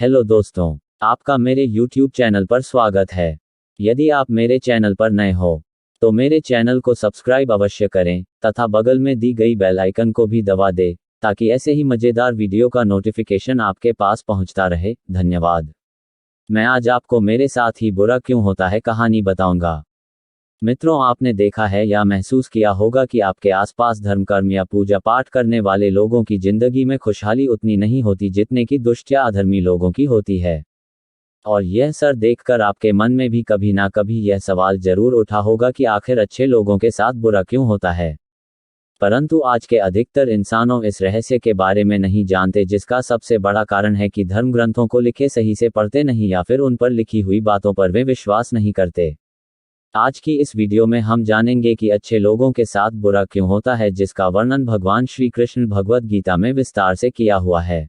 Hello दोस्तों, आपका मेरे YouTube चैनल पर स्वागत है। यदि आप मेरे चैनल पर नए हो तो मेरे चैनल को सब्सक्राइब अवश्य करें तथा बगल में दी गई बेल आइकन को भी दबा दें ताकि ऐसे ही मजेदार वीडियो का नोटिफिकेशन आपके पास पहुंचता रहे। धन्यवाद। मैं आज आपको मेरे साथ ही बुरा क्यों होता है कहानी बताऊंगा। मित्रों, आपने देखा है या महसूस किया होगा कि आपके आसपास धर्म कर्म या पूजा पाठ करने वाले लोगों की जिंदगी में खुशहाली उतनी नहीं होती जितने की दुष्ट या अधर्मी लोगों की होती है। और यह सर देखकर आपके मन में भी कभी ना कभी यह सवाल जरूर उठा होगा कि आखिर अच्छे लोगों के साथ बुरा क्यों होता है। परंतु आज के अधिकतर इंसानों इस रहस्य के बारे में नहीं जानते, जिसका सबसे बड़ा कारण है कि धर्म ग्रंथों को लिखे सही से पढ़ते नहीं या फिर उन पर लिखी हुई बातों पर वे विश्वास नहीं करते। आज की इस वीडियो में हम जानेंगे कि अच्छे लोगों के साथ बुरा क्यों होता है, जिसका वर्णन भगवान श्री कृष्ण भगवद गीता में विस्तार से किया हुआ है।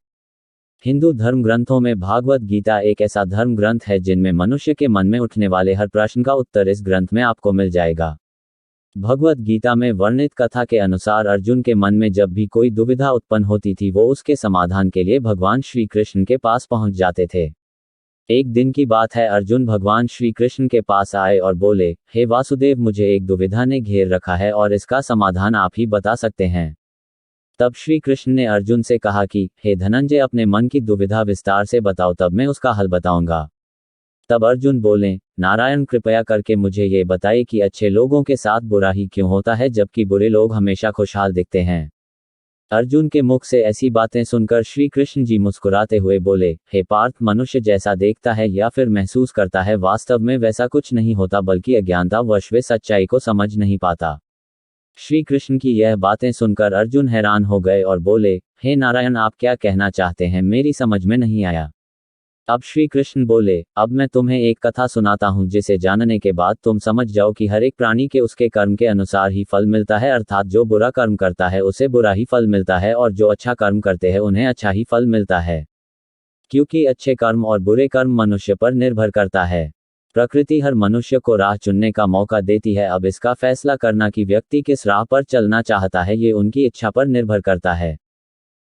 हिंदू धर्म ग्रंथों में भागवत गीता एक ऐसा धर्म ग्रंथ है जिनमें मनुष्य के मन में उठने वाले हर प्रश्न का उत्तर इस ग्रंथ में आपको मिल जाएगा। भगवद गीता में वर्णित कथा के अनुसार अर्जुन के मन में जब भी कोई दुविधा उत्पन्न होती थी वो उसके समाधान के लिए भगवान श्री कृष्ण के पास पहुंच जाते थे। एक दिन की बात है, अर्जुन भगवान श्री कृष्ण के पास आए और बोले, हे वासुदेव, मुझे एक दुविधा ने घेर रखा है और इसका समाधान आप ही बता सकते हैं। तब श्री कृष्ण ने अर्जुन से कहा कि हे धनंजय, अपने मन की दुविधा विस्तार से बताओ, तब मैं उसका हल बताऊंगा। तब अर्जुन बोले, नारायण, कृपया करके मुझे ये बताइए कि अच्छे लोगों के साथ बुरा ही क्यों होता है जबकि बुरे लोग हमेशा खुशहाल दिखते हैं। अर्जुन के मुख से ऐसी बातें सुनकर श्री कृष्ण जी मुस्कुराते हुए बोले, हे पार्थ, मनुष्य जैसा देखता है या फिर महसूस करता है वास्तव में वैसा कुछ नहीं होता, बल्कि अज्ञानतावश वे सच्चाई को समझ नहीं पाता। श्री कृष्ण की यह बातें सुनकर अर्जुन हैरान हो गए और बोले, हे नारायण, आप क्या कहना चाहते हैं, मेरी समझ में नहीं आया। अब श्री कृष्ण बोले, अब मैं तुम्हें एक कथा सुनाता हूँ जिसे जानने के बाद तुम समझ जाओ कि हर एक प्राणी के उसके कर्म के अनुसार ही फल मिलता है, अर्थात जो बुरा कर्म करता है उसे बुरा ही फल मिलता है और जो अच्छा कर्म करते हैं उन्हें अच्छा ही फल मिलता है। क्योंकि अच्छे कर्म और बुरे कर्म मनुष्य पर निर्भर करता है। प्रकृति हर मनुष्य को राह चुनने का मौका देती है। अब इसका फैसला करना कि व्यक्ति किस राह पर चलना चाहता है ये उनकी इच्छा पर निर्भर करता है।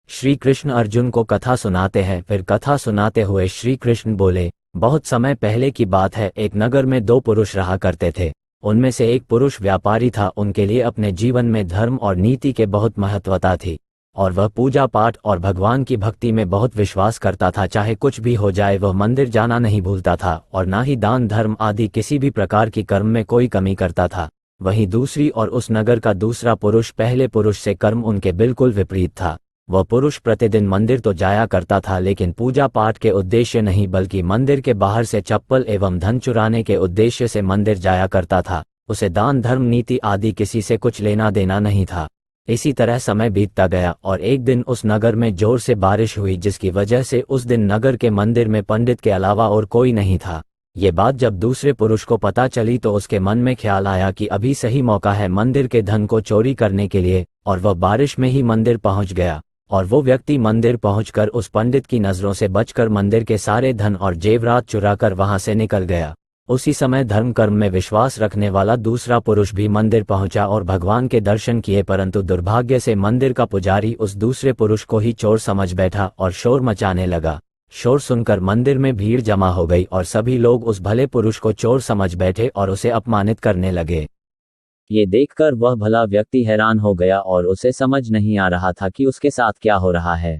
श्री कृष्ण अर्जुन को कथा सुनाते हैं। फिर कथा सुनाते हुए श्री कृष्ण बोले, बहुत समय पहले की बात है, एक नगर में दो पुरुष रहा करते थे। उनमें से एक पुरुष व्यापारी था। उनके लिए अपने जीवन में धर्म और नीति के बहुत महत्वता थी और वह पूजा पाठ और भगवान की भक्ति में बहुत विश्वास करता था। चाहे कुछ भी हो जाए वह मंदिर जाना नहीं भूलता था और ना ही दान धर्म आदि किसी भी प्रकार की कर्म में कोई कमी करता था। वहीं दूसरी और उस नगर का दूसरा पुरुष पहले पुरुष से कर्म उनके बिल्कुल विपरीत था। वह पुरुष प्रतिदिन मंदिर तो जाया करता था लेकिन पूजा पाठ के उद्देश्य नहीं बल्कि मंदिर के बाहर से चप्पल एवं धन चुराने के उद्देश्य से मंदिर जाया करता था। उसे दान धर्म नीति आदि किसी से कुछ लेना देना नहीं था। इसी तरह समय बीतता गया और एक दिन उस नगर में जोर से बारिश हुई, जिसकी वजह से उस दिन नगर के मंदिर में पंडित के अलावा और कोई नहीं था। ये बात जब दूसरे पुरुष को पता चली तो उसके मन में ख्याल आया कि अभी सही मौका है मंदिर के धन को चोरी करने के लिए, और वह बारिश में ही मंदिर पहुंच गया। और वो व्यक्ति मंदिर पहुंचकर उस पंडित की नजरों से बचकर मंदिर के सारे धन और जेवरात चुराकर वहां से निकल गया। उसी समय धर्म कर्म में विश्वास रखने वाला दूसरा पुरुष भी मंदिर पहुंचा और भगवान के दर्शन किए, परंतु दुर्भाग्य से मंदिर का पुजारी उस दूसरे पुरुष को ही चोर समझ बैठा और शोर मचाने लगा। शोर सुनकर मंदिर में भीड़ जमा हो गई और सभी लोग उस भले पुरुष को चोर समझ बैठे और उसे अपमानित करने लगे। ये देखकर वह भला व्यक्ति हैरान हो गया और उसे समझ नहीं आ रहा था कि उसके साथ क्या हो रहा है।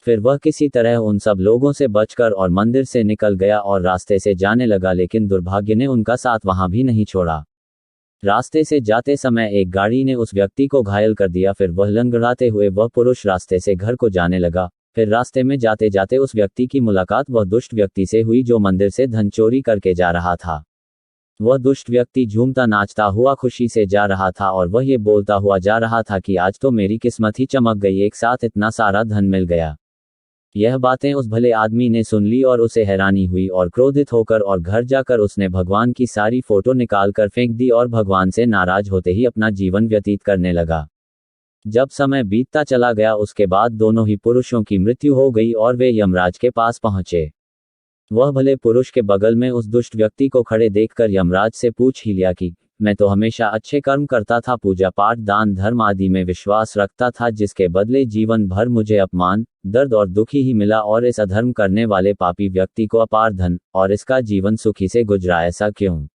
फिर वह किसी तरह उन सब लोगों से बचकर और मंदिर से निकल गया और रास्ते से जाने लगा, लेकिन दुर्भाग्य ने उनका साथ वहां भी नहीं छोड़ा। रास्ते से जाते समय एक गाड़ी ने उस व्यक्ति को घायल कर दिया। फिर वह लंगड़ाते हुए वह पुरुष रास्ते से घर को जाने लगा। फिर रास्ते में जाते जाते उस व्यक्ति की मुलाकात वह दुष्ट व्यक्ति से हुई जो मंदिर से धन चोरी करके जा रहा था। वह दुष्ट व्यक्ति झूमता नाचता हुआ खुशी से जा रहा था और वह ये बोलता हुआ जा रहा था कि आज तो मेरी किस्मत ही चमक गई, एक साथ इतना सारा धन मिल गया। यह बातें उस भले आदमी ने सुन ली और उसे हैरानी हुई और क्रोधित होकर और घर जाकर उसने भगवान की सारी फोटो निकाल कर फेंक दी और भगवान से नाराज होते ही अपना जीवन व्यतीत करने लगा। जब समय बीतता चला गया उसके बाद दोनों ही पुरुषों की मृत्यु हो गई और वे यमराज के पास पहुंचे। वह भले पुरुष के बगल में उस दुष्ट व्यक्ति को खड़े देखकर यमराज से पूछ ही लिया कि मैं तो हमेशा अच्छे कर्म करता था, पूजा पाठ दान धर्म आदि में विश्वास रखता था, जिसके बदले जीवन भर मुझे अपमान दर्द और दुख ही मिला, और इस अधर्म करने वाले पापी व्यक्ति को अपार धन और इसका जीवन सुखी से गुजरा, ऐसा क्यों?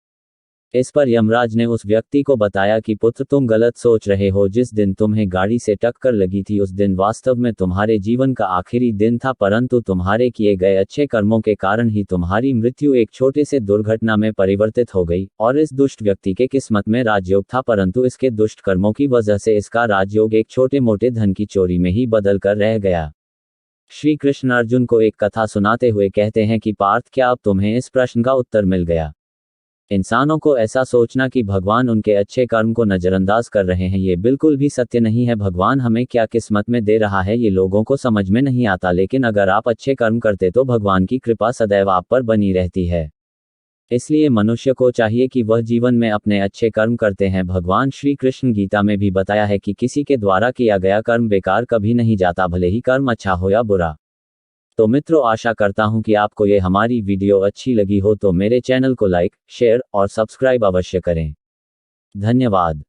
इस पर यमराज ने उस व्यक्ति को बताया कि पुत्र, तुम गलत सोच रहे हो। जिस दिन तुम्हें गाड़ी से टक्कर लगी थी उस दिन वास्तव में तुम्हारे जीवन का आखिरी दिन था, परंतु तुम्हारे किए गए अच्छे कर्मों के कारण ही तुम्हारी मृत्यु एक छोटे से दुर्घटना में परिवर्तित हो गई। और इस दुष्ट व्यक्ति के किस्मत में राजयोग था, परंतु इसके दुष्ट कर्मों की वजह से इसका राजयोग एक छोटे मोटे धन की चोरी में ही बदल कर रह गया। श्री कृष्ण अर्जुन को एक कथा सुनाते हुए कहते हैं कि पार्थ, क्या अब तुम्हें इस प्रश्न का उत्तर मिल गया? इंसानों को ऐसा सोचना कि भगवान उनके अच्छे कर्म को नजरअंदाज कर रहे हैं, ये बिल्कुल भी सत्य नहीं है। भगवान हमें क्या किस्मत में दे रहा है ये लोगों को समझ में नहीं आता, लेकिन अगर आप अच्छे कर्म करते तो भगवान की कृपा सदैव आप पर बनी रहती है। इसलिए मनुष्य को चाहिए कि वह जीवन में अपने अच्छे कर्म करते हैं। भगवान श्री कृष्ण गीता में भी बताया है कि किसी के द्वारा किया गया कर्म बेकार कभी नहीं जाता, भले ही कर्म अच्छा हो या बुरा। तो मित्रों, आशा करता हूं कि आपको ये हमारी वीडियो अच्छी लगी हो, तो मेरे चैनल को लाइक शेयर और सब्सक्राइब अवश्य करें। धन्यवाद।